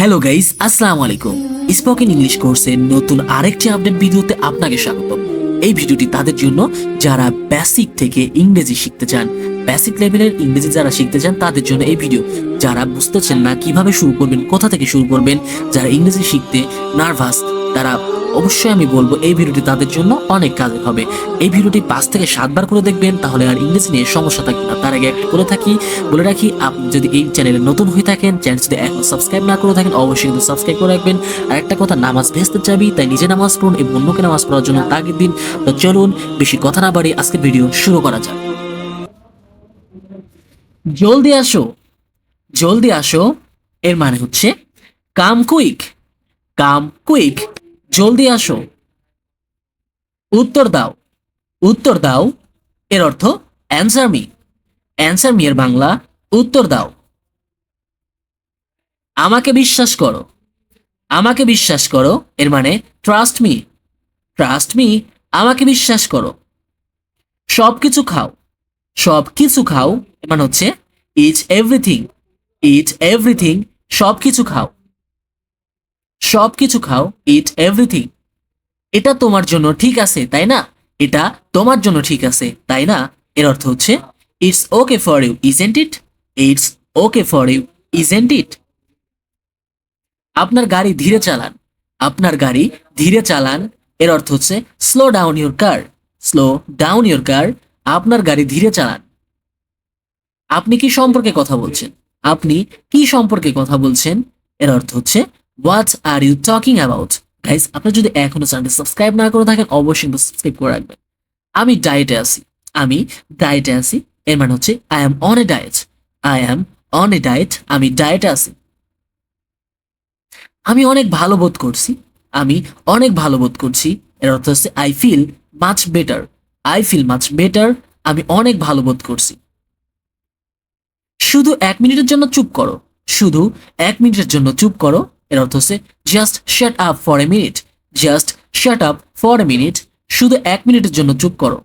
Hello guys, আসসালামু আলাইকুম। Spoken English কোর্সের নতুন আরেকটি আপডেট ভিডিওতে আপনাকে স্বাগত। এই ভিডিওটি তাদের জন্য যারা বেসিক থেকে ইংরেজি শিখতে চান, বেসিক লেভেলের ইংরেজি যারা শিখতে চান তাদের জন্য এই ভিডিও। যারা বুঝতেছেন না কিভাবে শুরু করবেন, কোথা থেকে শুরু করবেন, যারা ইংরেজি শিখতে নার্ভাস, তারা অবশ্যই আমি বলবো এই ভিডিওটি তাদের জন্য অনেক কাজের হবে। এই ভিডিওটি 5 থেকে 7 বার করে দেখবেন, তাহলে আর ইংরেজি নিয়ে সমস্যা থাকবে না। তার আগে একটা বলে রাখি, আপনি যদি এই চ্যানেলে নতুন হয়ে থাকেন, চ্যানেল যদি এখন সাবস্ক্রাইব না করে থাকেন, অবশ্যই কিন্তু সাবস্ক্রাইব করে রাখবেন। আর একটা কথা, নামাজ ভেস্তে চাবি, তাই নিজে নামাজ পড়ুন এবং অন্যকে নামাজ পড়ার জন্য তাগিদ দিন। তো চলুন বেশি কথা না বাড়িয়ে আজকের ভিডিও শুরু করা যাক। জলদি আসো, জলদি আসো এর মানে হচ্ছে কাম কুইক, কাম কুইক, জলদি আসো। উত্তর দাও, উত্তর দাও এর অর্থ অ্যান্সার মি, অ্যান্সার মি এর বাংলা উত্তর দাও। আমাকে বিশ্বাস করো, আমাকে বিশ্বাস করো এর মানে ট্রাস্ট মি, ট্রাস্ট মি, আমাকে বিশ্বাস করো। সবকিছু খাও, সবকিছু খাও এর মানে হচ্ছে ইট এভরিথিং, ইট এভরিথিং, সবকিছু খাও, সবকিছু খাও, ইট এভরিথিং। এটা তোমার জন্য ঠিক আছে তাই না, এটা তোমার জন্য ঠিক আছে তাই না, এর অর্থ হচ্ছে it's okay for you isn't it, it's okay for you isn't it. আপনার গাড়ি ধীরে চালান, আপনার গাড়ি ধীরে চালান এর অর্থ হচ্ছে slow down your car, slow down your কার, আপনার গাড়ি ধীরে চালান। আপনি কি সম্পর্কে কথা বলছেন, আপনি কি সম্পর্কে কথা বলছেন এর অর্থ হচ্ছে what are you talking about. Guys, আপনি যদি এখনো চ্যানেলটি সাবস্ক্রাইব না করে থাকেন, অবশ্যই সাবস্ক্রাইব করে রাখবেন। আমি ডায়েটে আছি, আমি ডায়েটে আছি এর মানে হচ্ছে I am on a diet, I am on a diet, আমি ডায়েটে আছি। আমি অনেক ভালো বোধ করছি, আমি অনেক ভালো বোধ করছি এর অর্থ হচ্ছে I feel much better, I feel much better, আমি অনেক ভালো বোধ করছি। শুধু 1 মিনিটের জন্য চুপ করো, শুধু 1 মিনিটের জন্য চুপ করো এর অর্থ হচ্ছে just shut up for a minute, just shut up for a minute, শুধু 1 মিনিটের জন্য চুপ করো।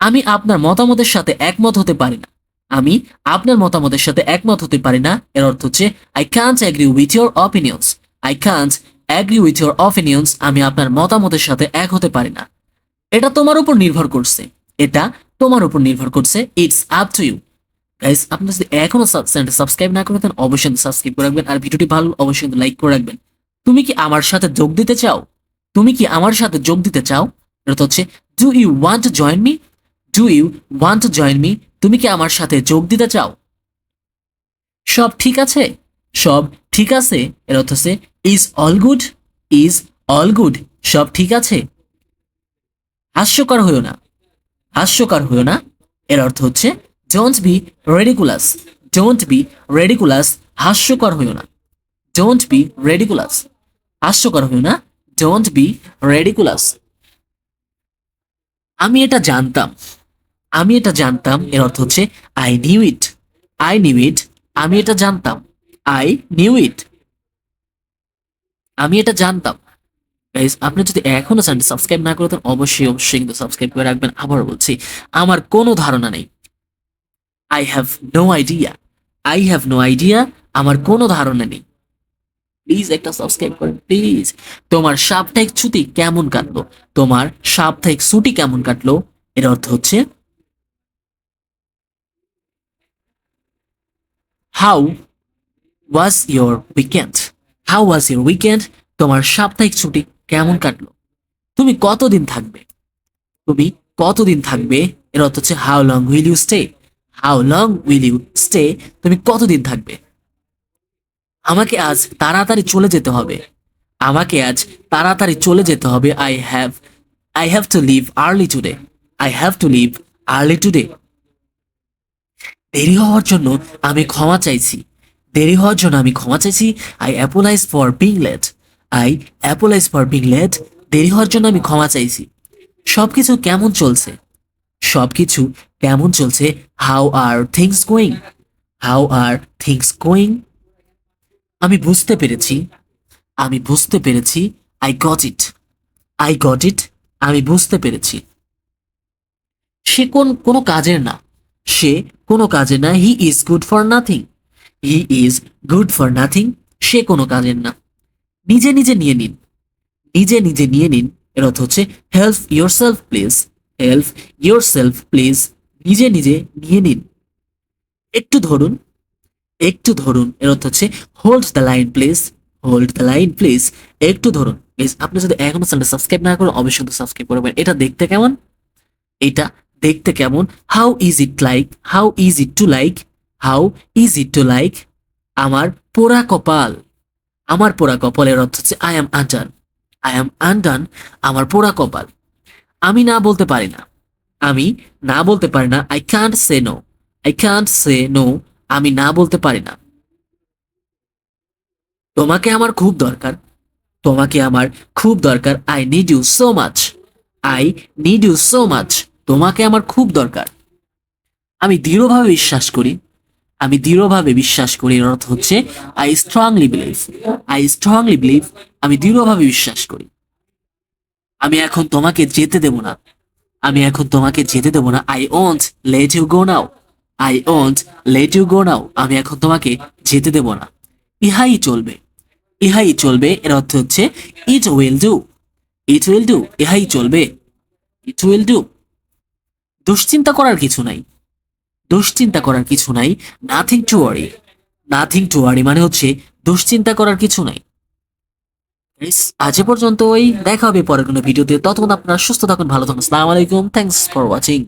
আমি আপনার মতামতের সাথে একমত হতে পারি না, আমি আপনার মতামতের সাথে একমত হতে পারি না এর অর্থ হচ্ছে I can't agree with your opinions, I can't agree with your opinions, আমি আপনার মতামতের সাথে এক হতে পারি না। এটা তোমার উপর নির্ভর করছে, এটা তোমার উপর নির্ভর করছে, it's up to you. Guys, আপনি যদি এখনো চ্যানেলটা সাবস্ক্রাইব না করে থাকেন, অবশ্যই সাবস্ক্রাইব করে রাখবেন। আর ভিডিওটি ভালো অবশ্যই লাইক করে রাখবেন। তুমি কি আমার সাথে যোগ দিতে চাও, তুমি কি আমার সাথে যোগ দিতে চাও, এটা হচ্ছে do you want to join me, do you want to join me, তুমি কি আমার সাথে যোগ দিতে চাও। সব ঠিক আছে, সব ঠিক আছে এর অর্থ হচ্ছে is all good, is all good, সব ঠিক আছে। হাস্যকর হইও না, হাস্যকর হইও না এর অর্থ হচ্ছে don't be ridiculous, don't be ridiculous, হাস্যকর হইও না, ডোন্ট বি রেডিকুলাস, হাস্যকর হইও না, ডোন্ট বি রেডিকুলাস। আমি এটা জানতাম, আমি এটা জানতাম এর অর্থ হচ্ছে I knew it, I knew it, আমি এটা জানতাম, আই নিউ ইট, আমি এটা জানতাম। গাইস, আপনি যদি এখনো চ্যানেলটি সাবস্ক্রাইব না করে থাকেন, অবশ্যই অবশ্যই কিন্তু সাবস্ক্রাইব করে রাখবেন। আবার বলছি, আমার কোনো ধারণা নেই, I have no idea, I have no idea, আমার কোনো ধারণা নেই। প্লিজ একটা সাবস্ক্রাইব করেন প্লিজ। তোমার সাপ্তাহিক ছুটি কেমন কাটলো, তোমার সাপ্তাহিক ছুটি কেমন কাটলো এর অর্থ হচ্ছে how was your weekend, how was your weekend, তোমার সাপ্তাহিক ছুটি কেমন কাটলো। তুমি কতদিন থাকবে, তুমি কতদিন থাকবে এর অর্থ হচ্ছে how long will you stay, how long will you stay, তুমি কতদিন থাকবে। আমাকে আজ তাড়াতাড়ি চলে যেতে হবে, আমাকে আজ তাড়াতাড়ি চলে যেতে হবে, I have to leave early today, I have to leave early today. দেরি হওয়ার জন্য আমি ক্ষমা চাইছি, দেরি হওয়ার জন্য আমি ক্ষমা চাইছি, I apologise for being late, I apologise for being late, দেরি হওয়ার জন্য আমি ক্ষমা চাইছি। সবকিছু কেমন চলছে, সবকিছু কেমন চলছে, how are things going, how are things going. আমি বুঝতে পেরেছি, আমি বুঝতে পেরেছি, I got it, I got it, আমি বুঝতে পেরেছি। সে কোনো কাজের না, সে কোনো কাজের না, he is good for nothing, he is good for nothing, সে কোনো কাজের না। নিজে নিজে নিয়ে নিন, নিজে নিজে নিয়ে নিন এর অর্থ হচ্ছে help your self please, help your self please, নিজে নিজে নিয়ে নিন। একটু ধরুন, একটু ধরুন এর অর্থ হচ্ছে hold the line please, hold the line please, একটু ধরুন। প্লিজ আপনি যদি এখনো চ্যানেলটা সাবস্ক্রাইব না করেন অবশ্যই কিন্তু সাবস্ক্রাইব করবেন। এটা দেখতে কেমন? এটা দেখতে কেমন? How is it like, how is it to like, how is it to like, আমার পোড়া কপাল, আমার পোড়া কপালের অর্থ হচ্ছে I am undone, I am undone, আমার পোড়া কপাল। আমি না বলতে পারি না, আমি না বলতে পারি না, I can't say no, I can't say no, আমি না বলতে পারি না। তোমাকে আমার খুব দরকার, তোমাকে আমার খুব দরকার, I need you so much, I need you so much, তোমাকে আমার খুব দরকার। আমি দৃঢ়ভাবে বিশ্বাস করি, আমি দৃঢ়ভাবে বিশ্বাস করি এর অর্থ হচ্ছে I strongly believe, I strongly believe, আমি দৃঢ়ভাবে বিশ্বাস করি। আমি এখন তোমাকে যেতে দেব না, আমি এখন তোমাকে যেতে দেব না, I won't let you go now, I won't let you go now, আমি এখন তোমাকে যেতে দেব না। ইহাই চলবে, ইহাই চলবে এর অর্থ হচ্ছে it will do, it will do, ইহাই চলবে, ইট উইল ডু। দুশ্চিন্তা করার কিছু নাই, দুশ্চিন্তা করার কিছু নাই, nothing to worry, nothing to worry মানে হচ্ছে দুশ্চিন্তা করার কিছু নাই। Guys, আজ এ পর্যন্তই, দেখা হবে পরের কোনো ভিডিওতে, ততক্ষণ আপনারা সুস্থ থাকুন, ভালো থাকুন। আসসালামু আলাইকুম, থ্যাংকস ফর ওয়াচিং।